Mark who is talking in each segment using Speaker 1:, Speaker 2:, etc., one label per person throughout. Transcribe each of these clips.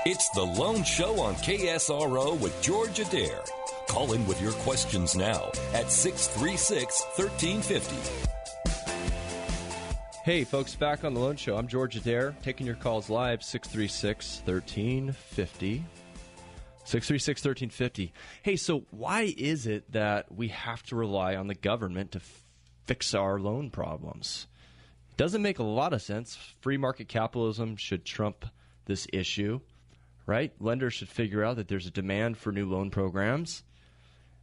Speaker 1: It's the Loan Show on KSRO with George Adair. Call in with your questions now at 636-1350.
Speaker 2: Hey, folks, back on the Loan Show. I'm George Adair, taking your calls live, 636-1350. 636-1350. Hey, so why is it that we have to rely on the government to fix our loan problems? Doesn't make a lot of sense. Free market capitalism should trump this issue, right? Lenders should figure out that there's a demand for new loan programs,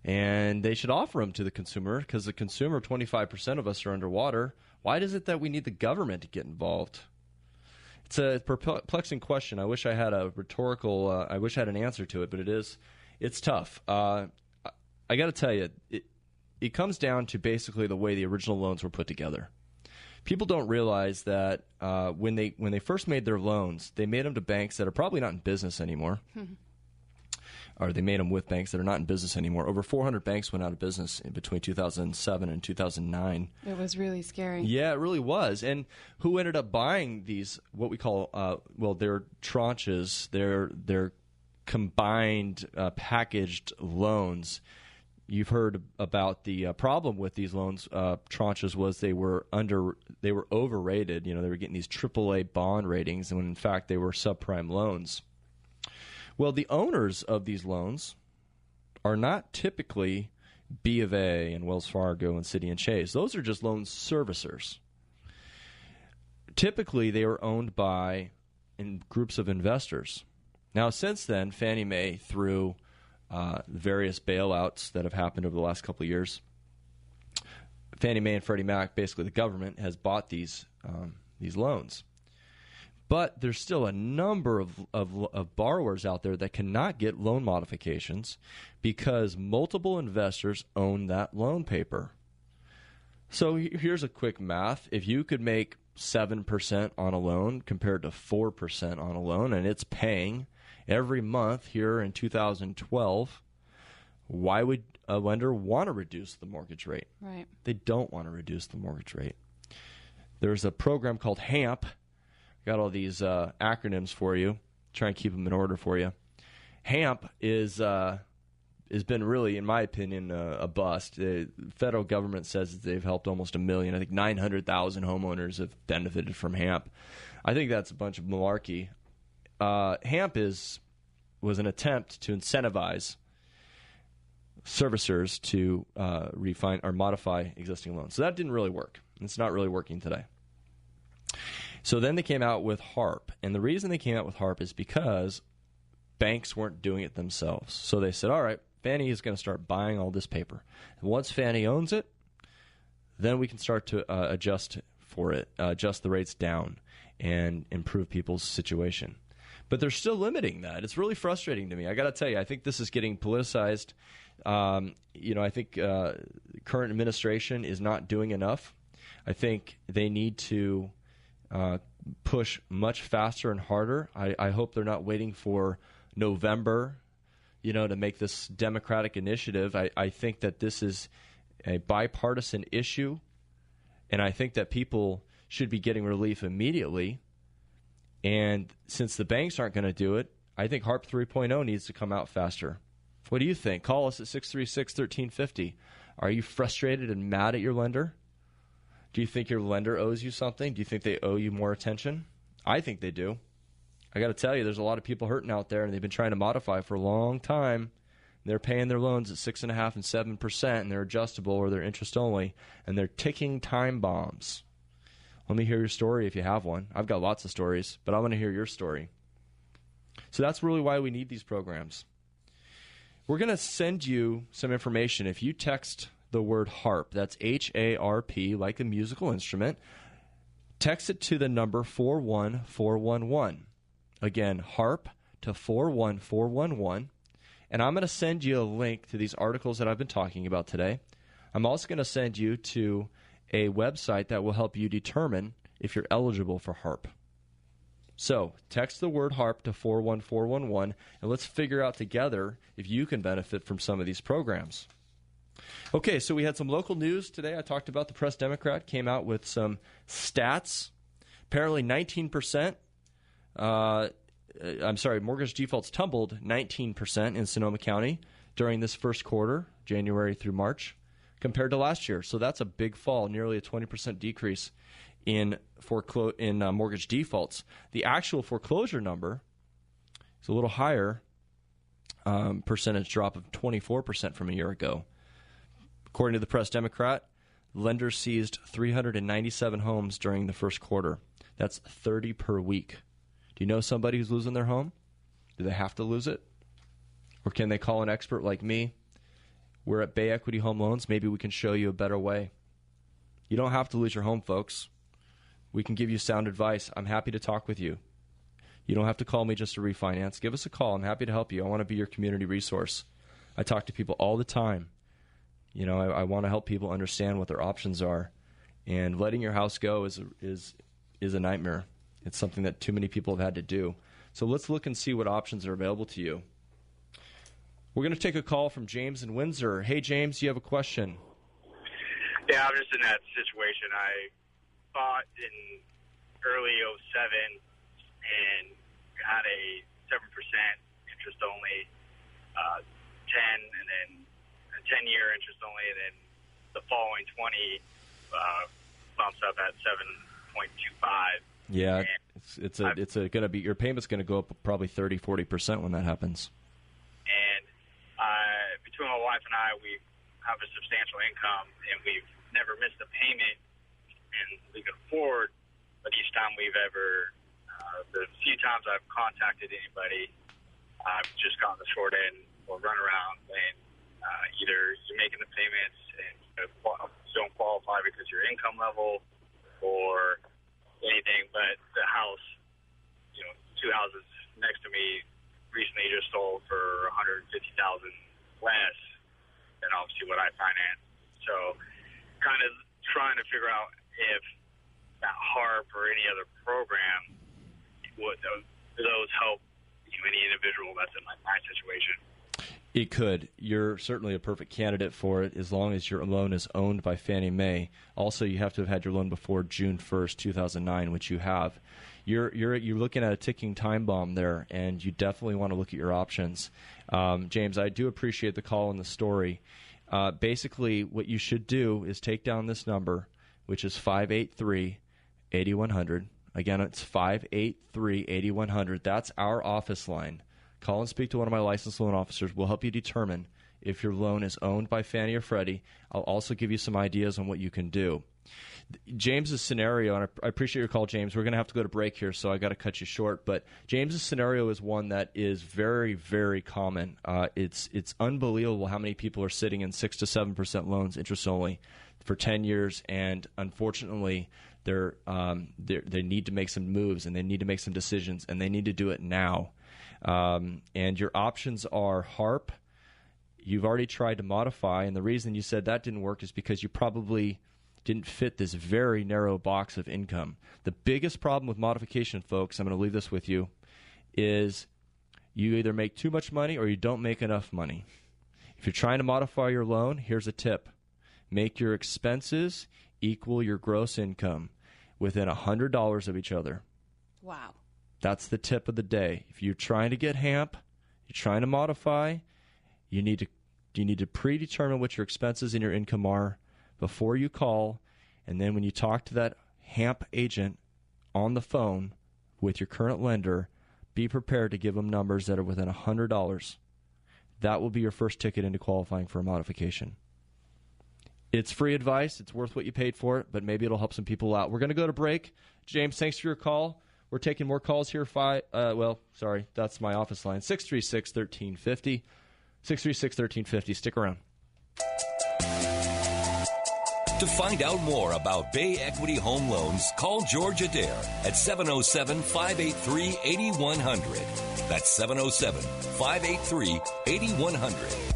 Speaker 2: and they should offer them to the consumer, because the consumer, 25% of us are underwater. Why is it that we need the government to get involved? It's a perplexing question. I wish I had a rhetorical, I wish I had an answer to it, but it's tough. I got to tell you, it comes down to basically the way the original loans were put together. People don't realize that when they first made their loans, they made them to banks that are probably not in business anymore. Or they made them with banks that are not in business anymore. Over 400 banks went out of business between 2007 and 2009.
Speaker 3: It was really scary.
Speaker 2: Yeah, it really was. And who ended up buying these, what we call, they're tranches, they're combined packaged loans. You've heard about the problem with these loans tranches was they were overrated. You know, they were getting these AAA bond ratings, and when in fact they were subprime loans. Well, the owners of these loans are not typically B of A and Wells Fargo and Citi and Chase. Those are just loan servicers. Typically, they are owned by groups of investors. Now, since then, Fannie Mae, through various bailouts that have happened over the last couple of years, Fannie Mae and Freddie Mac, basically the government, has bought these loans. But there's still a number of borrowers out there that cannot get loan modifications because multiple investors own that loan paper. So here's a quick math. If you could make 7% on a loan compared to 4% on a loan, and it's paying every month here in 2012, why would a lender want to reduce the mortgage rate?
Speaker 3: Right.
Speaker 2: They don't want to reduce the mortgage rate. There's a program called HAMP. Got all these acronyms for you. Try and keep them in order for you. HAMP has been really, in my opinion, a bust. The federal government says that they've helped almost 1 million. I think 900,000 homeowners have benefited from HAMP. I think that's a bunch of malarkey. HAMP was an attempt to incentivize servicers to refine or modify existing loans. So that didn't really work. It's not really working today. So then they came out with HARP. And the reason they came out with HARP is because banks weren't doing it themselves. So they said, all right, Fannie is going to start buying all this paper. And once Fannie owns it, then we can start to adjust the rates down and improve people's situation. But they're still limiting that. It's really frustrating to me. I got to tell you, I think this is getting politicized. I think current administration is not doing enough. I think they need to push much faster and harder. I hope they're not waiting for November, to make this Democratic initiative. I think that this is a bipartisan issue, and I think that people should be getting relief immediately. And since the banks aren't going to do it, I think HARP 3.0 needs to come out faster. What do you think? Call us at 636-1350. Are you frustrated and mad at your lender? Do you think your lender owes you something? Do you think they owe you more attention? I think they do. I got to tell you, there's a lot of people hurting out there, and they've been trying to modify for a long time. They're paying their loans at 6.5% and 7%, and they're adjustable or they're interest only, and they're ticking time bombs. Let me hear your story if you have one. I've got lots of stories, but I want to hear your story. So that's really why we need these programs. We're going to send you some information. If you text the word HARP, that's H-A-R-P, like the musical instrument, text it to the number 41411. Again, HARP to 41411. And I'm going to send you a link to these articles that I've been talking about today. I'm also going to send you to a website that will help you determine if you're eligible for HARP. So text the word HARP to 41411, and let's figure out together if you can benefit from some of these programs. Okay, so we had some local news today. I talked about the Press Democrat came out with some stats. Apparently 19% mortgage defaults tumbled 19% in Sonoma County during this first quarter, January through March, compared to last year. So that's a big fall, nearly a 20% decrease in mortgage defaults. The actual foreclosure number is a little higher, percentage drop of 24% from a year ago. According to the Press Democrat, lenders seized 397 homes during the first quarter. That's 30 per week. Do you know somebody who's losing their home? Do they have to lose it? Or can they call an expert like me? We're at Bay Equity Home Loans. Maybe we can show you a better way. You don't have to lose your home, folks. We can give you sound advice. I'm happy to talk with you. You don't have to call me just to refinance. Give us a call. I'm happy to help you. I want to be your community resource. I talk to people all the time. You know, I want to help people understand what their options are. And letting your house go is a nightmare. It's something that too many people have had to do. So let's look and see what options are available to you. We're going to take a call from James in Windsor. Hey, James, you have a question?
Speaker 3: Yeah, I'm just in that situation. I bought in early 07 and had a 7% interest only, 10, and then a 10-year interest only, and then the following 20 bumps up at 7.25.
Speaker 2: Yeah, it's going to be, your payment's going to go up probably 30-40% when that happens.
Speaker 3: And between my wife and I, we have a substantial income, and we've never missed a payment, and we can afford. But each time we've ever, the few times I've contacted anybody, I've just gotten the short end or run around, and either you're making the payments and you don't qualify because of your income level or anything. But the house, two houses next to me recently just sold for $150,000 less than obviously what I financed. So kind of trying to figure out if that HARP or any other program would those help any individual that's in my situation.
Speaker 2: It could. You're certainly a perfect candidate for it as long as your loan is owned by Fannie Mae. Also, you have to have had your loan before June 1st, 2009, which you have. You're looking at a ticking time bomb there, and you definitely want to look at your options. James, I do appreciate the call and the story. Basically, what you should do is take down this number, which is 583-8100. Again, it's 583-8100. That's our office line. Call and speak to one of my licensed loan officers. We'll help you determine if your loan is owned by Fannie or Freddie. I'll also give you some ideas on what you can do. James's scenario, and I appreciate your call, James. We're going to have to go to break here, so I got to cut you short. But James's scenario is one that is very, very common. It's unbelievable how many people are sitting in 6 to 7% loans, interest only, for 10 years, and unfortunately, they need to make some moves, and they need to make some decisions, and they need to do it now. And your options are HARP. You've already tried to modify, and the reason you said that didn't work is because you probably didn't fit this very narrow box of income. The biggest problem with modification, folks, I'm going to leave this with you, is you either make too much money or you don't make enough money. If you're trying to modify your loan, here's a tip. Make your expenses equal your gross income within $100 of each other.
Speaker 4: Wow.
Speaker 2: That's the tip of the day. If you're trying to get HAMP, you're trying to modify, you need to predetermine what your expenses and your income are before you call, and then when you talk to that HAMP agent on the phone with your current lender, be prepared to give them numbers that are within $100. That will be your first ticket into qualifying for a modification. It's free advice. It's worth what you paid for it, but maybe it'll help some people out. We're going to go to break. James, thanks for your call. We're taking more calls here. That's my office line, 636-1350. 636-1350. Stick around.
Speaker 1: To find out more about Bay Equity Home Loans, call George Adair at 707-583-8100. That's 707-583-8100.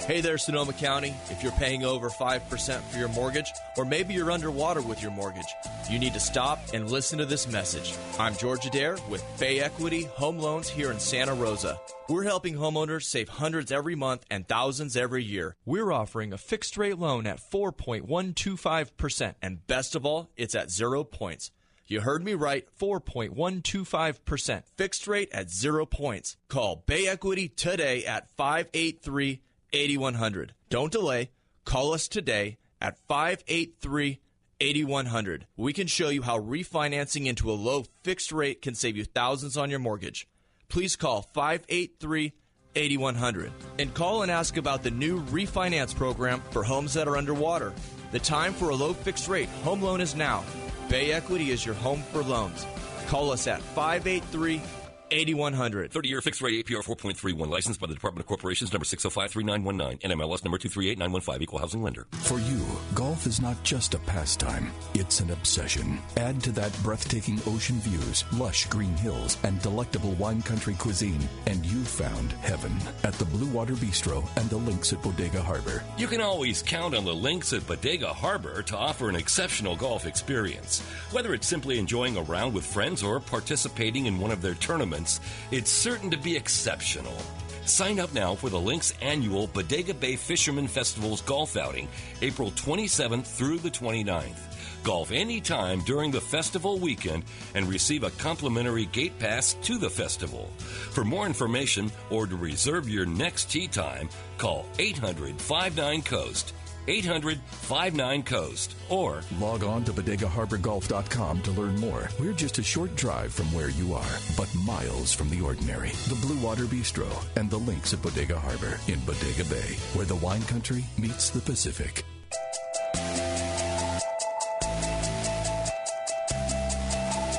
Speaker 2: Hey there, Sonoma County. If you're paying over 5% for your mortgage, or maybe you're underwater with your mortgage, you need to stop and listen to this message. I'm George Adair with Bay Equity Home Loans here in Santa Rosa. We're helping homeowners save hundreds every month and thousands every year. We're offering a fixed-rate loan at 4.125%, and best of all, it's at 0 points.
Speaker 4: You heard me right, 4.125%. Fixed rate at 0 points. Call Bay Equity today at 583-8100. Don't delay. Call us today at 583-8100. We can show you how refinancing into a low fixed rate can save you thousands on your mortgage. Please call 583-8100 and call and ask about the new refinance program for homes that are underwater. The time for a low fixed rate home loan is now. Bay Equity is your home for loans. Call us at 583-8100.
Speaker 1: 30-year fixed rate APR 4.31. Licensed by the Department of Corporations, number 6053919. NMLS number 238915. Equal housing lender.
Speaker 5: For you, golf is not just a pastime. It's an obsession. Add to that breathtaking ocean views, lush green hills, and delectable wine country cuisine, and you've found heaven at the Blue Water Bistro and the Links at Bodega Harbor.
Speaker 1: You can always count on the Links at Bodega Harbor to offer an exceptional golf experience. Whether it's simply enjoying a round with friends or participating in one of their tournaments, it's certain to be exceptional. Sign up now for the Lynx annual Bodega Bay Fisherman Festival's golf outing, April 27th through the 29th. Golf anytime during the festival weekend and receive a complimentary gate pass to the festival. For more information or to reserve your next tee time, call 800-59-COAST. 800-59-COAST or
Speaker 5: log on to bodegaharbor.golf.com to learn more. We're just a short drive from where you are, but miles from the ordinary. The Blue Water Bistro and the Links at Bodega Harbor in Bodega Bay, where the wine country meets the Pacific.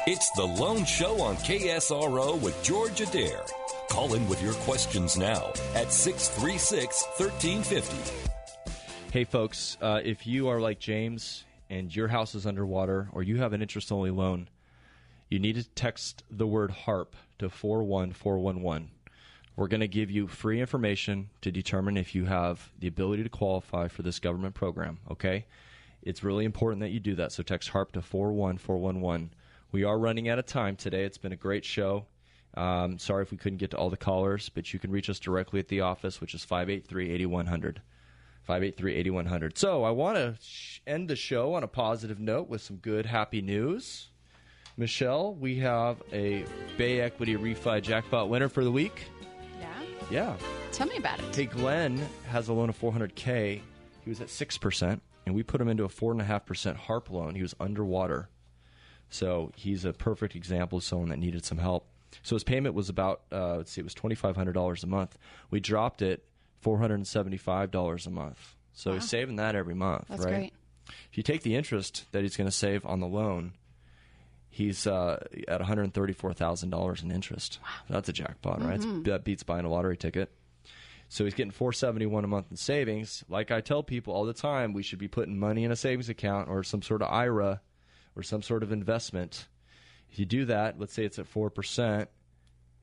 Speaker 1: It's The Lone Show on KSRO with George Adair. Call in with your questions now at 636-1350.
Speaker 2: Hey, folks, if you are like James and your house is underwater or you have an interest-only loan, you need to text the word HARP to 41411. We're going to give you free information to determine if you have the ability to qualify for this government program, okay? It's really important that you do that, so text HARP to 41411. We are running out of time today. It's been a great show. Sorry if we couldn't get to all the callers, but you can reach us directly at the office, which is 583-8100. 583-8100. So I want to end the show on a positive note with some good, happy news. Michelle, we have a Bay Equity Refi Jackpot winner for the week. Yeah.
Speaker 6: Tell me about it.
Speaker 2: Hey, Glenn has a loan of $400K. He was at 6%, and we put him into a 4.5% HARP loan. He was underwater. So he's a perfect example of someone that needed some help. So his payment was about, it was $2,500 a month. We dropped it $475 a month. So
Speaker 6: wow.
Speaker 2: He's saving that every month,
Speaker 6: That's
Speaker 2: right?
Speaker 6: Great.
Speaker 2: If you take the interest that he's going to save on the loan, he's at $134,000 in interest. Wow. That's a jackpot, right? That beats buying a lottery ticket. So he's getting $471 a month in savings. Like I tell people all the time, we should be putting money in a savings account or some sort of IRA or some sort of investment. If you do that, let's say it's at 4%,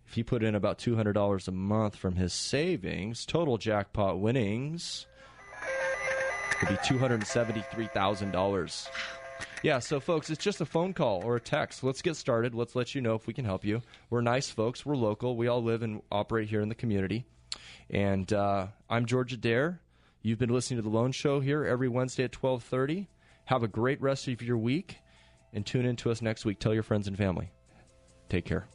Speaker 2: if he put in about $200 a month from his savings, total jackpot winnings would be $273,000. Yeah, so folks, it's just a phone call or a text. Let's get started. Let's let you know if we can help you. We're nice folks. We're local. We all live and operate here in the community. And I'm George Adair. You've been listening to The Loan Show here every Wednesday at 12:30. Have a great rest of your week, and tune in to us next week. Tell your friends and family. Take care.